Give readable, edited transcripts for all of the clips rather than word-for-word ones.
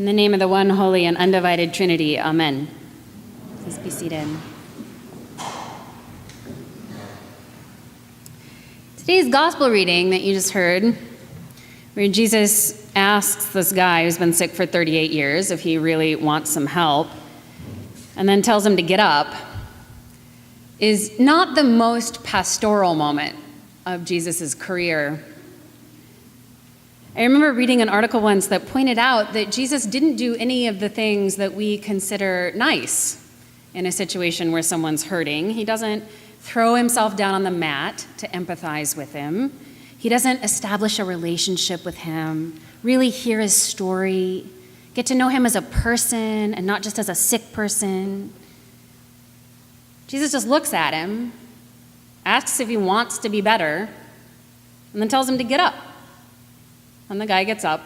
In the name of the one holy and undivided Trinity, amen. Please be seated. Today's gospel reading that you just heard, where Jesus asks this guy who's been sick for 38 years if he really wants some help, and then tells him to get up, is not the most pastoral moment of Jesus' career. I remember reading an article once that pointed out that Jesus didn't do any of the things that we consider nice in a situation where someone's hurting. He doesn't throw himself down on the mat to empathize with him. He doesn't establish a relationship with him, really hear his story, get to know him as a person and not just as a sick person. Jesus just looks at him, asks if he wants to be better, and then tells him to get up. And the guy gets up,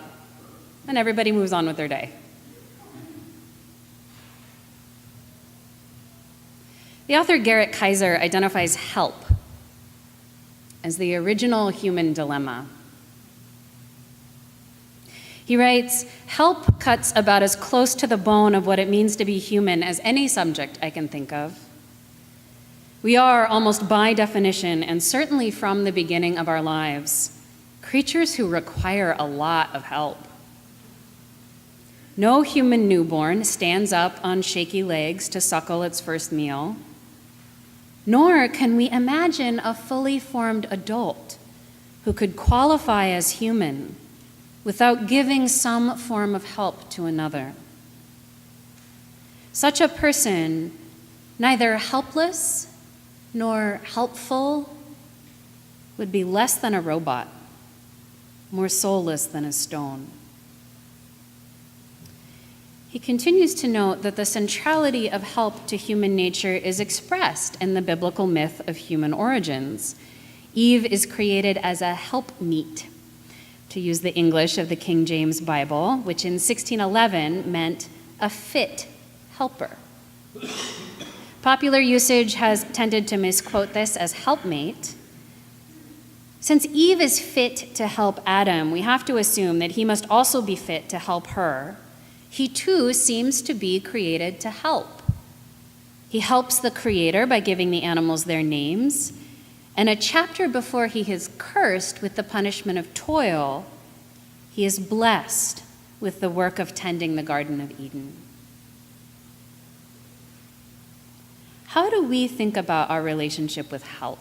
and everybody moves on with their day. The author Garrett Kaiser identifies help as the original human dilemma. He writes, "Help cuts about as close to the bone of what it means to be human as any subject I can think of. We are, almost by definition, and certainly from the beginning of our lives, creatures who require a lot of help. No human newborn stands up on shaky legs to suckle its first meal, nor can we imagine a fully formed adult who could qualify as human without giving some form of help to another. Such a person, neither helpless nor helpful, would be less than a robot, more soulless than a stone." He continues to note that the centrality of help to human nature is expressed in the biblical myth of human origins. Eve is created as a helpmeet, to use the English of the King James Bible, which in 1611 meant a fit helper. Popular usage has tended to misquote this as helpmate. Since Eve is fit to help Adam, we have to assume that he must also be fit to help her. He too seems to be created to help. He helps the Creator by giving the animals their names, and a chapter before he is cursed with the punishment of toil, he is blessed with the work of tending the Garden of Eden. How do we think about our relationship with help?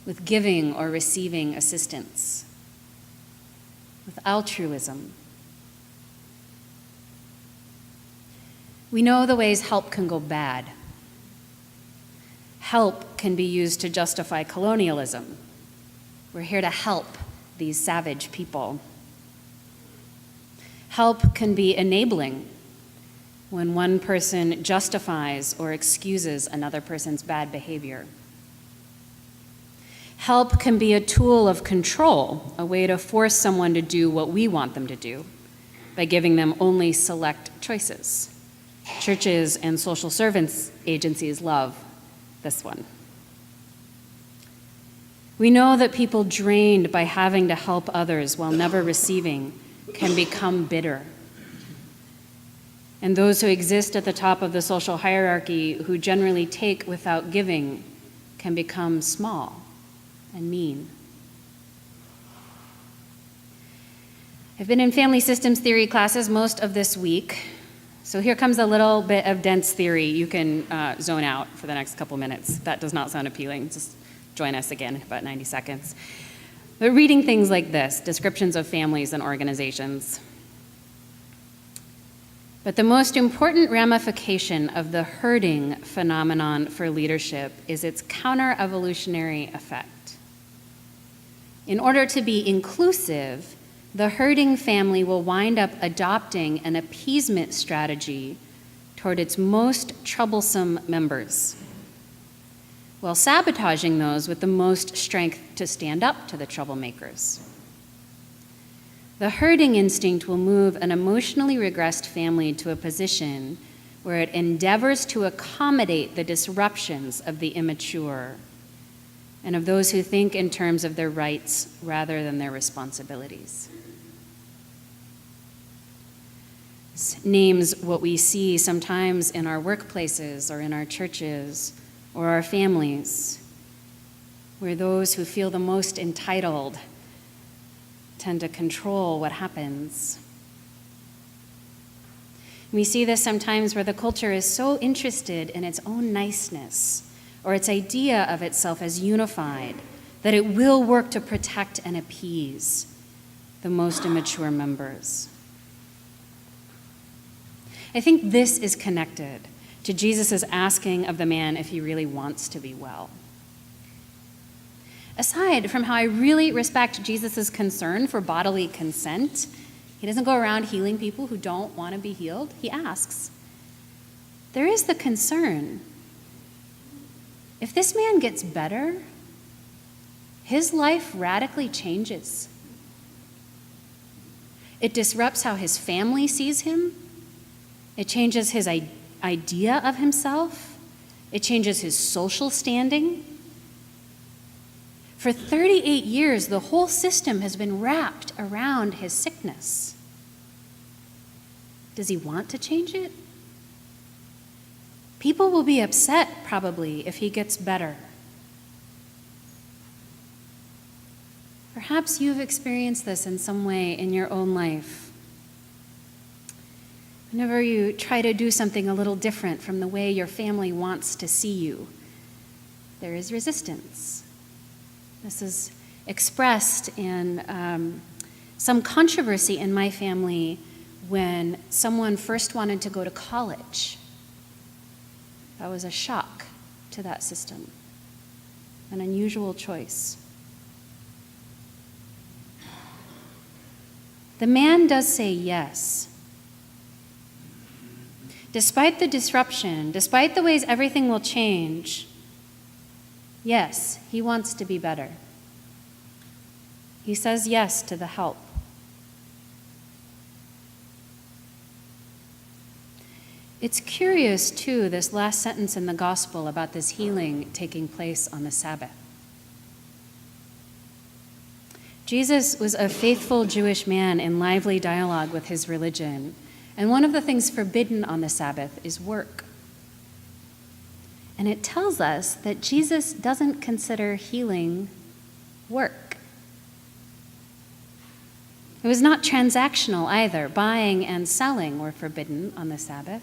With giving or receiving assistance, with altruism? We know the ways help can go bad. Help can be used to justify colonialism. We're here to help these savage people. Help can be enabling when one person justifies or excuses another person's bad behavior. Help can be a tool of control, a way to force someone to do what we want them to do by giving them only select choices. Churches and social service agencies love this one. We know that people drained by having to help others while never receiving can become bitter. And those who exist at the top of the social hierarchy, who generally take without giving, can become small and mean. I've been in family systems theory classes most of this week, so here comes a little bit of dense theory. You can zone out for the next couple minutes. If that does not sound appealing, just join us again in about 90 seconds. But reading things like this, descriptions of families and organizations. But the most important ramification of the herding phenomenon for leadership is its counter-evolutionary effect. In order to be inclusive, the herding family will wind up adopting an appeasement strategy toward its most troublesome members, while sabotaging those with the most strength to stand up to the troublemakers. The herding instinct will move an emotionally regressed family to a position where it endeavors to accommodate the disruptions of the immature and of those who think in terms of their rights rather than their responsibilities. names what we see sometimes in our workplaces or in our churches or our families, where those who feel the most entitled tend to control what happens. We see this sometimes where the culture is so interested in its own niceness or its idea of itself as unified that it will work to protect and appease the most immature members. I think this is connected to Jesus' asking of the man if he really wants to be well. Aside from how I really respect Jesus' concern for bodily consent, he doesn't go around healing people who don't want to be healed. He asks. There is the concern. If this man gets better, his life radically changes. It disrupts how his family sees him. It changes his idea of himself. It changes his social standing. For 38 years, the whole system has been wrapped around his sickness. Does he want to change it? People will be upset, probably, if he gets better. Perhaps you've experienced this in some way in your own life. Whenever you try to do something a little different from the way your family wants to see you, there is resistance. This is expressed in some controversy in my family when someone first wanted to go to college. That was a shock to that system, an unusual choice. The man does say yes. Despite the disruption, despite the ways everything will change, yes, he wants to be better. He says yes to the help. It's curious, too, this last sentence in the gospel about this healing taking place on the Sabbath. Jesus was a faithful Jewish man in lively dialogue with his religion, and one of the things forbidden on the Sabbath is work. And it tells us that Jesus doesn't consider healing work. It was not transactional either. Buying and selling were forbidden on the Sabbath.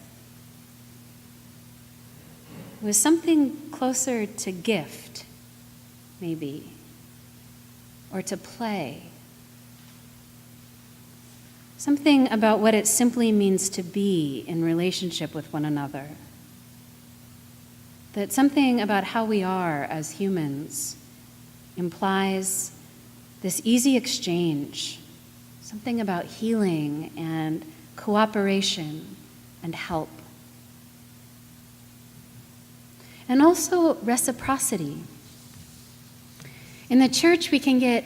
It was something closer to gift, maybe, or to play. Something about what it simply means to be in relationship with one another. That something about how we are as humans implies this easy exchange, something about healing and cooperation and help. And also reciprocity. In the church, we can get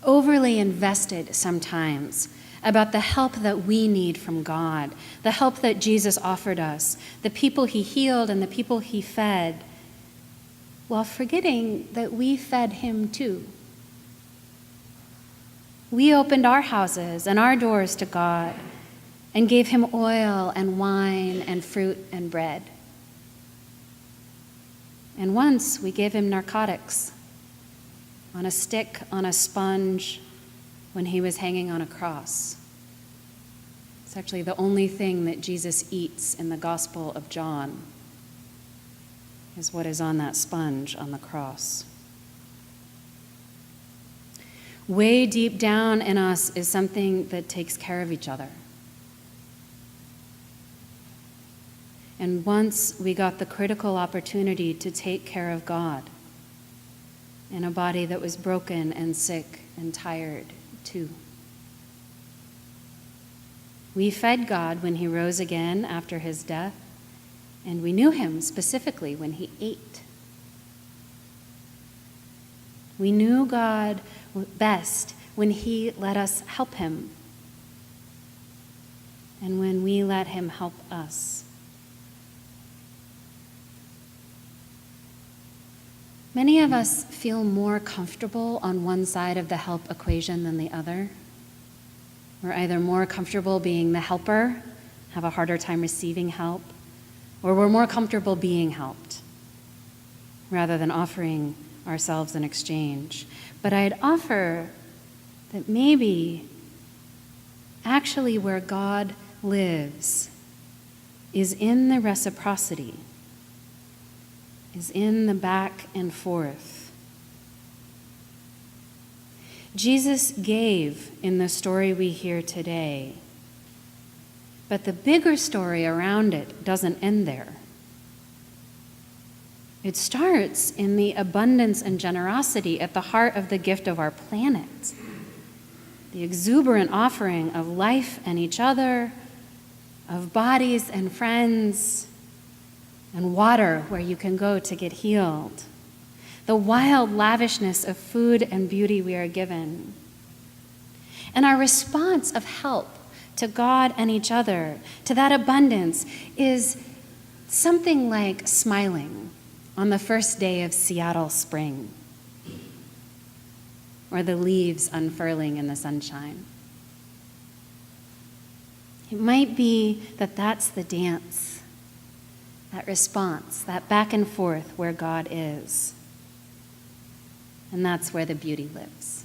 overly invested sometimes about the help that we need from God, the help that Jesus offered us, the people he healed and the people he fed, while forgetting that we fed him too. We opened our houses and our doors to God and gave him oil and wine and fruit and bread. And once we gave him narcotics on a stick, on a sponge, when he was hanging on a cross. It's actually the only thing that Jesus eats in the Gospel of John, is what is on that sponge on the cross. Way deep down in us is something that takes care of each other. And once we got the critical opportunity to take care of God in a body that was broken and sick and tired too. We fed God when he rose again after his death, and we knew him specifically when he ate. We knew God best when he let us help him and when we let him help us. Many of us feel more comfortable on one side of the help equation than the other. We're either more comfortable being the helper have a harder time receiving help, or we're more comfortable being helped rather than offering ourselves in exchange. But I'd offer that maybe actually where God lives is in the reciprocity, is in the back and forth. Jesus gave in the story we hear today, but the bigger story around it doesn't end there. It starts in the abundance and generosity at the heart of the gift of our planet, the exuberant offering of life and each other, of bodies and friends, and water where you can go to get healed, the wild lavishness of food and beauty we are given, and our response of help to God and each other, to that abundance, is something like smiling on the first day of Seattle spring, or the leaves unfurling in the sunshine. It might be that that's the dance, that response, that back and forth where God is. And that's where the beauty lives.